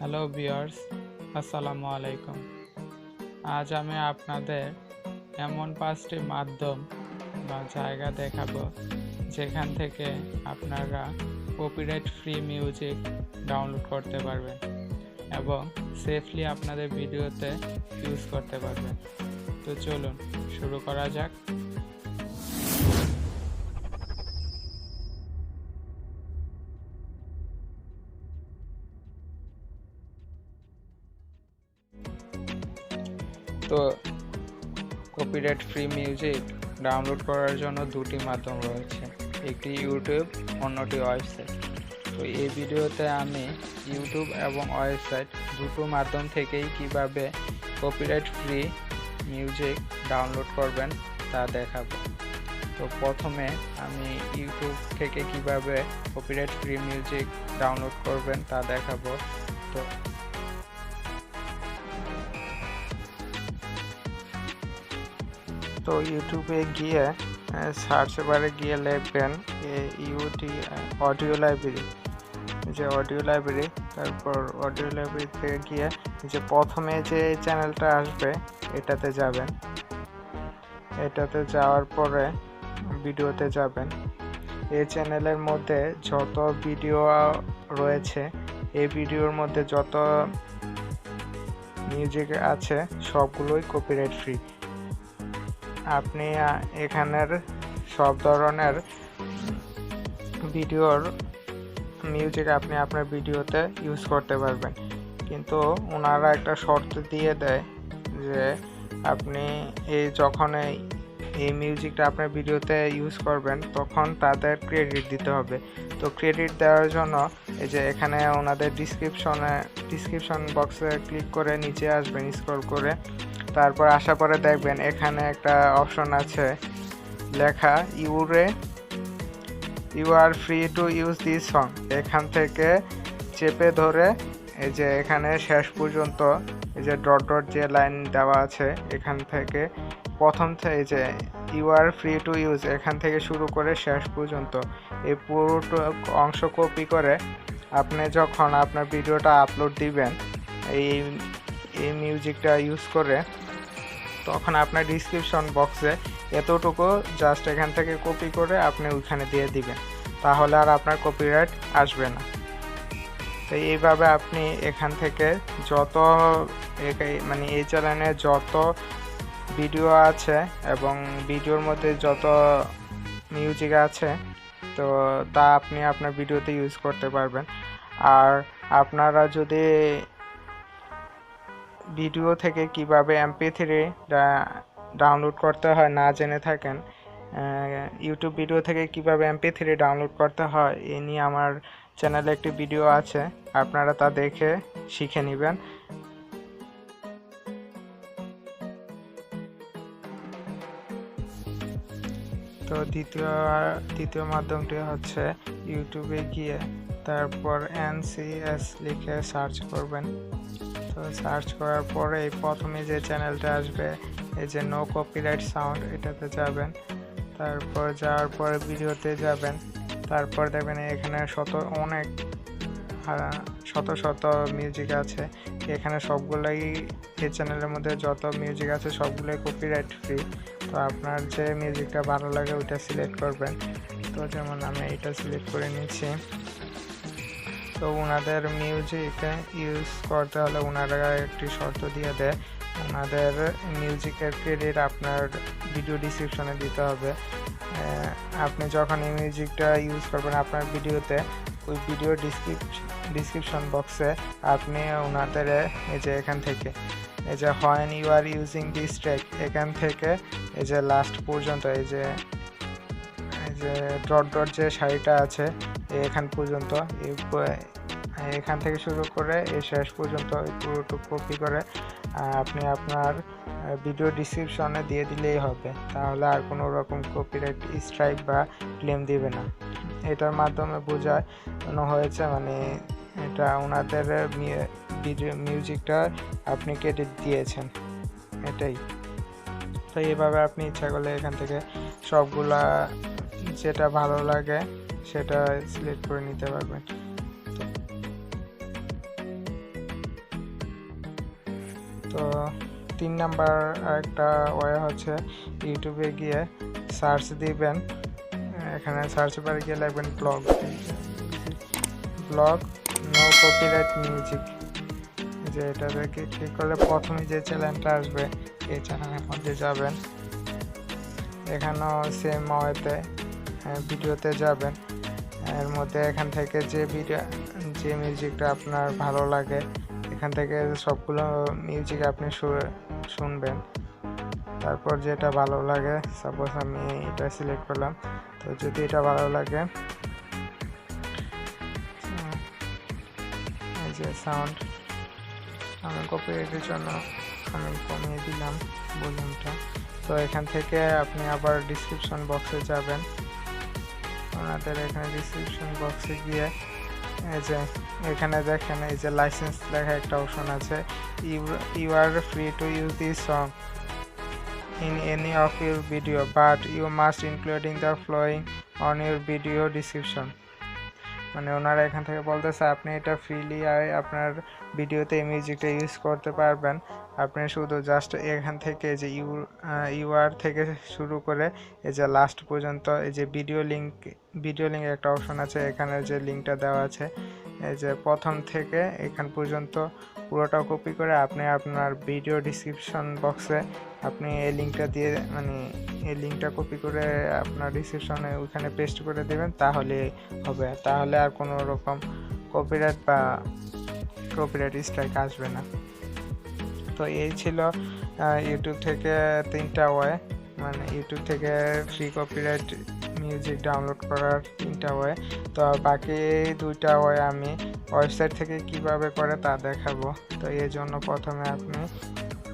Hello viewers, আসসালামু আলাইকুম। আজ আমি আপনাদের এমন 5টি মাধ্যম বা জায়গা দেখাবো যেখান থেকে আপনারা কপিরাইট ফ্রি মিউজিক ডাউনলোড করতে পারবেন এবং সেফলি আপনাদের ভিডিওতে ইউজ করতে পারবেন। তো চলুন শুরু করা যাক। তো কপিরাইট ফ্রি মিউজিক ডাউনলোড করার জন্য দুটি মাধ্যম রয়েছে, একটি ইউটিউব, অন্যটি ওয়েবসাইট। তো এই ভিডিওতে আমি ইউটিউব এবং ওয়েবসাইট দুটো মাধ্যম থেকেই কিভাবে কপিরাইট ফ্রি মিউজিক ডাউনলোড করবেন তা দেখাবো। তো প্রথমে আমি ইউটিউব থেকে কিভাবে কপিরাইট ফ্রি মিউজিক ডাউনলোড করবেন তা দেখাবো। তো ইউটিউবে গিয়ে সার্চ বারে গিয়ে লিখবেন অডিও লাইব্রেরি, তারপর অডিও লাইব্রেরি থেকে গিয়ে যে প্রথমে যে চ্যানেলটা আসবে এটাতে যাবেন। এটাতে যাওয়ার পরে ভিডিওতে যাবেন। এই চ্যানেলের মধ্যে যত ভিডিও রয়েছে, এই ভিডিওর মধ্যে যত মিউজিক আছে সবগুলোই কপিরাইট ফ্রি। আপনি এখানের সব ধরনের ভিডিওর মিউজিক আপনি আপনার ভিডিওতে ইউজ করতে পারবেন, কিন্তু ওনারা একটা শর্ত দিয়ে দেয় যে আপনি যখন এই মিউজিকটা আপনার ভিডিওতে ইউজ করবেন তখন তাদের ক্রেডিট দিতে হবে। তো ক্রেডিট দেওয়ার জন্য এই যে এখানে ওনাদের ডিসক্রিপশন বক্সে ক্লিক করে নিচে আসবেন, স্ক্রল করে তারপর আসার পরে দেখবেন এখানে একটা অপশন আছে লেখা you are free to use this song. এখান থেকে চেপে ধরে এই যে এখানে শেষ পর্যন্ত এই যে ডট ডট যে লাইন দেওয়া আছে এখান থেকে প্রথম থেকে এই যে you are free to use এখান থেকে শুরু করে শেষ পর্যন্ত এই পুরো অংশ কপি করে আপনি যখন আপনার ভিডিওটা আপলোড দিবেন এই মিউজিকটা ইউজ করে, তখন আপনার ডিসক্রিপশন বক্সে এতটুকু জাস্ট এখান থেকে কপি করে আপনি ওইখানে দিয়ে দিবেন, তাহলে আর আপনার কপিরাইট আসবে না। তো এইভাবে আপনি এখান থেকে যত এই চ্যানেলে যত ভিডিও আছে এবং ভিডিওর মধ্যে যত মিউজিক আছে তো তা আপনি আপনার ভিডিওতে ইউজ করতে পারবেন। আর আপনারা যদি ভিডিও থেকে কিভাবে MP3 ডাউনলোড করতে হয় না জেনে থাকেন, ইউটিউব ভিডিও থেকে কিভাবে MP3 ডাউনলোড করতে হয় এ নিয়ে আমার চ্যানেলে একটি ভিডিও আছে, আপনারা তা দেখে শিখে নেবেন। তো দ্বিতীয় মাধ্যমটি হচ্ছে ইউটিউবে গিয়ে তারপর NCS লিখে সার্চ করবেন। তো সার্চ করার পরে প্রথমে যে চ্যানেলটা আসবে এই যে নো কপিরাইট সাউন্ড এটাতে যাবেন। তারপর যাওয়ার পরে ভিডিওতে যাবেন, তারপর দেখবেন এখানে শত মিউজিক আছে। এখানে সবগুলাই এই চ্যানেলের মধ্যে যত মিউজিক আছে সবগুলোই কপিরাইট ফ্রি। তো আপনার যে মিউজিকটা ভালো লাগে ওইটা সিলেক্ট করবেন। তো যেমন আমি এটা সিলেক্ট করে নিচ্ছি। তো ওনাদের মিউজিক ইউজ করতে হলে ওনারা একটি শর্ত দিয়ে দেয়, ওনাদের মিউজিকের ক্রেডিট আপনার ভিডিও ডিসক্রিপশনে দিতে হবে। আপনি যখন এই মিউজিকটা ইউজ করবেন আপনার ভিডিওতে, ওই ভিডিও ডিসক্রিপশন বক্সে আপনি ওনাদের এই যে এখান থেকে এই যে when you are using this track এখান থেকে এই যে লাস্ট পর্যন্ত এই যে ডট ডট যে শাড়িটা আছে এখান পর্যন্ত এখান থেকে শুরু করে এই শেষ পর্যন্ত পুরোটুকু কপি করে আপনি আপনার ভিডিও ডিসক্রিপশনে দিয়ে দিলেই হবে, তাহলে আর কোনো রকম কপিরাইট স্ট্রাইক বা ক্লেম দিবে না। এটার মাধ্যমে বোঝানো হয়েছে এটা ওনাদের মিউজিকটা আপনি ক্রেডিট দিয়েছেন, এটাই। তো এইভাবে আপনি ইচ্ছা করলে এখান থেকে সবগুলা যেটা ভালো লাগে সেটা সিলেক্ট করে নিতে পারবেন। তো 3 নাম্বার একটা ওয়ে হচ্ছে ইউটিউবে গিয়ে সার্চ দিবেন, এখানে সার্চ বারে গিয়ে লিখবেন ব্লগ নো কপিরাইট মিউজিক, যে এটাতে ক্লিক করলে প্রথমে যে চ্যানেলটা আসবে এই চ্যানেলের মধ্যে যাবেন। এখানেও সেম ওয়েতে ভিডিওতে যাবেন, এর মধ্যে এখান থেকে যে মিউজিকটা আপনার ভালো লাগে এখান থেকে সবগুলো মিউজিক আপনি শুনবেন। তারপর যেটা ভালো লাগে, সাপোজ আমি এটা সিলেক্ট করলাম, তো যদি এটা ভালো লাগে এই যে সাউন্ড, আমি কপিরাইটের জন্য আমি কমিয়ে দিলাম ভলিউমটা। তো এখান থেকে আপনি আবার ডিসক্রিপশন বক্সে যাবেন, ওনাদের এখানে ডিসক্রিপশন বক্সে গিয়ে এই যে এখানে দেখেন এই যে লাইসেন্স লেখা একটা অপশন আছে, you are free to use this song in any of your video but you must including the following on your video description। মানে ওনারা এখান থেকে বলতেছে আপনি এটা ফ্রিলি আপনার ভিডিওতে এই মিউজিকটা ইউজ করতে পারবেন, আপনি শুধু জাস্ট এখান থেকে যে ইউআর থেকে শুরু করে এই যে লাস্ট পর্যন্ত এই যে ভিডিও লিঙ্ক একটা অপশন আছে, এখানে যে লিঙ্কটা দেওয়া আছে এই যে প্রথম থেকে এখান পর্যন্ত পুরোটা কপি করে আপনি আপনার ভিডিও ডিসক্রিপশন বক্সে আপনি এই লিঙ্কটা দিয়ে মানে এই লিঙ্কটা কপি করে আপনার ডিসক্রিপশনে ওখানে পেস্ট করে দেবেন, তাহলে হবে, তাহলে আর কোনো রকম কপিরাইট স্ট্রাইক আসবে না। তো এই ছিল ইউটিউব থেকে 3টা ওয়ে, মানে ইউটিউব থেকে ফ্রি কপিরাইট মিউজিক ডাউনলোড করার 3টা ওয়ে। তো বাকি 2টা ওয়ে আমি ওয়েবসাইট থেকে কিভাবে করে তা দেখাবো। তো এই জন্য প্রথমে আপনি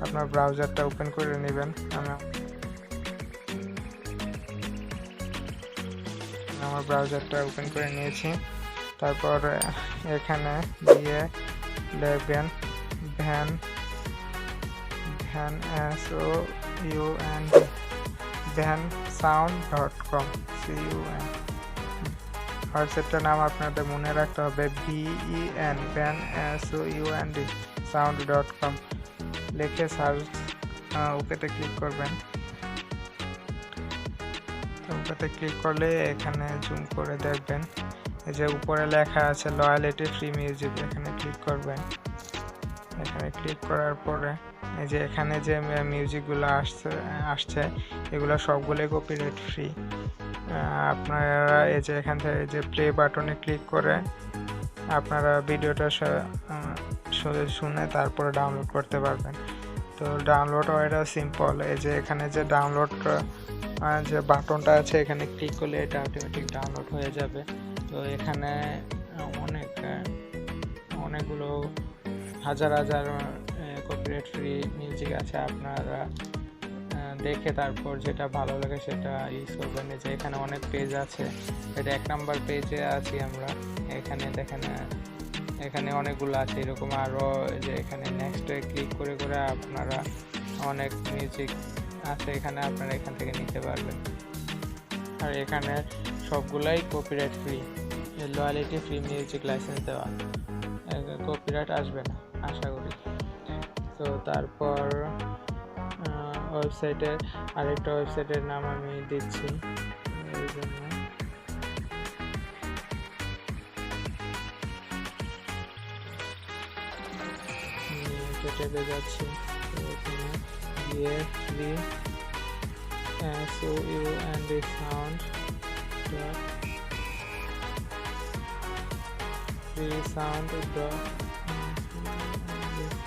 আপনার ব্রাউজারটা ওপেন করে নেবেন। আমার ব্রাউজারটা ওপেন করে নিয়েছি, তারপর এখানে গিয়ে লিখবেন vansound.com ওয়েবসাইটটার নাম আপনাদের মনে রাখতে হবে, vansound.com লিখে সার্চ ওকেতে ক্লিক করবেন। ওকেতে ক্লিক করলে এখানে জুম করে দেখবেন এই যে উপরে লেখা আছে লয়ালিটি ফ্রি মিউজিক, এখানে ক্লিক করবেন। এখানে ক্লিক করার পরে এই যে এখানে যে মিউজিকগুলো আসছে এগুলো সবগুলোই কপিরাইট ফ্রি। আপনারা এই যে এখান থেকে যে প্লে বাটনে ক্লিক করে আপনারা ভিডিওটা শুনে তারপরে ডাউনলোড করতে পারবেন। তো ডাউনলোড হওয়াটা সিম্পল, এই যে এখানে যে ডাউনলোড যে বাটনটা আছে এখানে ক্লিক করলে এটা অটোমেটিক ডাউনলোড হয়ে যাবে। তো এখানে অনেকগুলো হাজার কপিরাইট ফ্রি মিউজিক আছে, আপনারা দেখে তারপর যেটা ভালো লাগে সেটা ইউজ করবেন। যে এখানে অনেক পেজ আছে, এটা 1 নাম্বার পেজে আছি আমরা, এখানে দেখেন এখানে অনেকগুলো আছে এরকম আরও, যে এখানে নেক্সটে ক্লিক করে আপনারা অনেক মিউজিক আছে এখানে আপনারা এখান থেকে নিতে পারবেন। আর এখানে সবগুলাই copyright free, loyalty free music licence দেওয়া, কপিরাইট আসবে না আশা করি। তো তারপর ওয়েবসাইটের আরেকটা ওয়েবসাইটের নাম আমি দিচ্ছি, এই জন্য টেপে যাচ্ছি। তো এখানে গিয়ে ফ্রি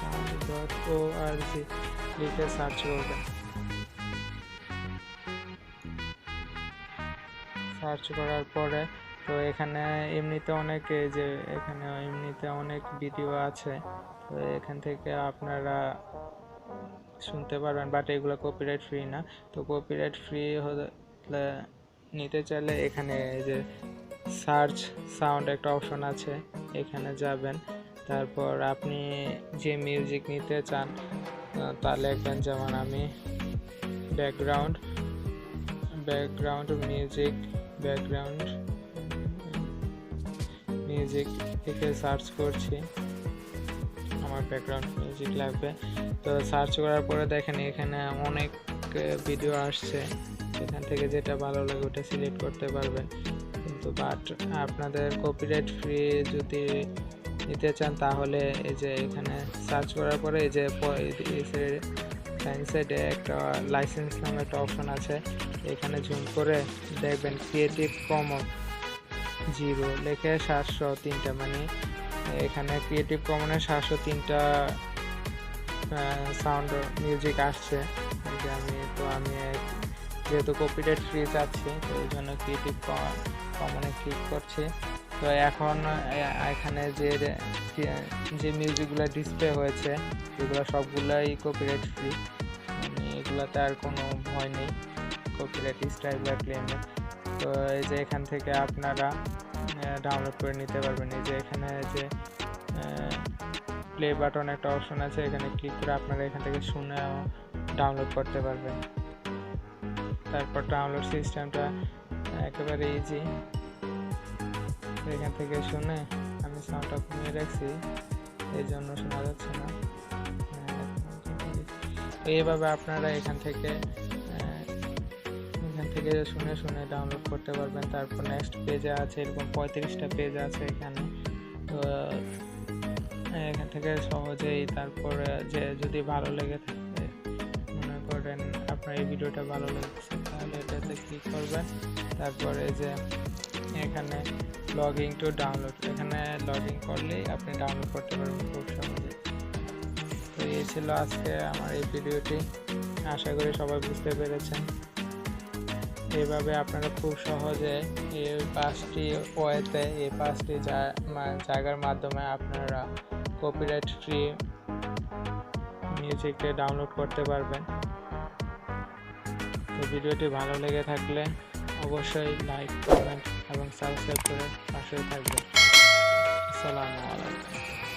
sound.org লিখে সার্চ করবেন। সার্চ করার পরে তো এখানে এমনিতে অনেক ভিডিও আছে, তো এখান থেকে আপনারা শুনতে পারবেন, বাট এগুলো কপিরাইট ফ্রি না। তো কপিরাইট ফ্রি নিতে চাইলে এখানে যে সার্চ সাউন্ড একটা অপশন আছে, এখানে যাবেন, তারপর আপনি যে মিউজিক নিতে চান তা লিখবেন, যেমন আমি ব্যাকগ্রাউন্ড মিউজিক থেকে সার্চ করছি, আমার ব্যাকগ্রাউন্ড মিউজিক লাগবে। তো সার্চ করার পরে দেখেন এখানে অনেক ভিডিও আসছে, এখান থেকে যেটা ভালো লাগে ওটা সিলেক্ট করতে পারবেন। কিন্তু বাট আপনাদের কপিরাইট ফ্রি যদি নিতে চান তাহলে এই যে এখানে সার্চ করার পরে এই যে সাইডে একটা লাইসেন্স নামে একটা অপশন আছে, এখানে জুম করে দেখবেন ক্রিয়েটিভ কমন 0 লেখে 703টা, মানে এখানে ক্রিয়েটিভ কমনের 703টা সাউন্ড মিউজিক আসছে। আমি যেহেতু কপিরাইট ফ্রি চাচ্ছি তো এই জন্য ক্রিয়েটিভ কমনে ক্লিক করছি। তো এখন এখানে যে মিউজিকগুলো ডিসপ্লে হয়েছে এগুলো সবগুলাই কপিরাইট ফ্রি, মানে এগুলোতে আর কোনো ভয় নেই কপিরাইট স্ট্রাইক বা ক্লেমের। তো এই যে এখান থেকে আপনারা ডাউনলোড করে নিতে পারবেন। এই যে এখানে যে প্লে বাটন একটা অপশন আছে, এখানে ক্লিক করে আপনারা এখান থেকে শুনে ডাউনলোড করতে পারবেন। তারপর ডাউনলোড সিস্টেমটা একেবারে ইজি, এখান থেকে শুনে আমি সাউন্ডটা কমিয়ে রাখছি এই জন্য শোনা যাচ্ছে না। এইভাবে আপনারা এখান থেকে শুনে ডাউনলোড করতে পারবেন। তারপর নেক্সট পেজে আছে, এরকম 35টা পেজ আছে এখানে। তো এখান থেকে সহজেই তারপরে যে যদি ভালো লেগে থাকে, মনে করেন আপনার এই ভিডিওটা ভালো লেগেছে তাহলে এটাতে ক্লিক করবেন। তারপরে যে এখানে লগইন টু ডাউনলোড, এখানে লগইন করলেই আপনি ডাউনলোড করতে পারবেন খুব সহজে। তো এই ছিল আজকে আমার এই ভিডিওটি, আশা করি সবাই বুঝতে পেরেছেন। এইভাবে আপনারা খুব সহজে এই 5টি ওয়েতে, এই 5টি জায়গার মাধ্যমে আপনারা কপিরাইট ফ্রি মিউজিককে ডাউনলোড করতে পারবেন। তো ভিডিওটি ভালো লেগে থাকলে অবশ্যই লাইক, কমেন্ট এবং সাবস্ক্রাইব করে পাশে থাকবেন। আসসালামু আলাইকুম।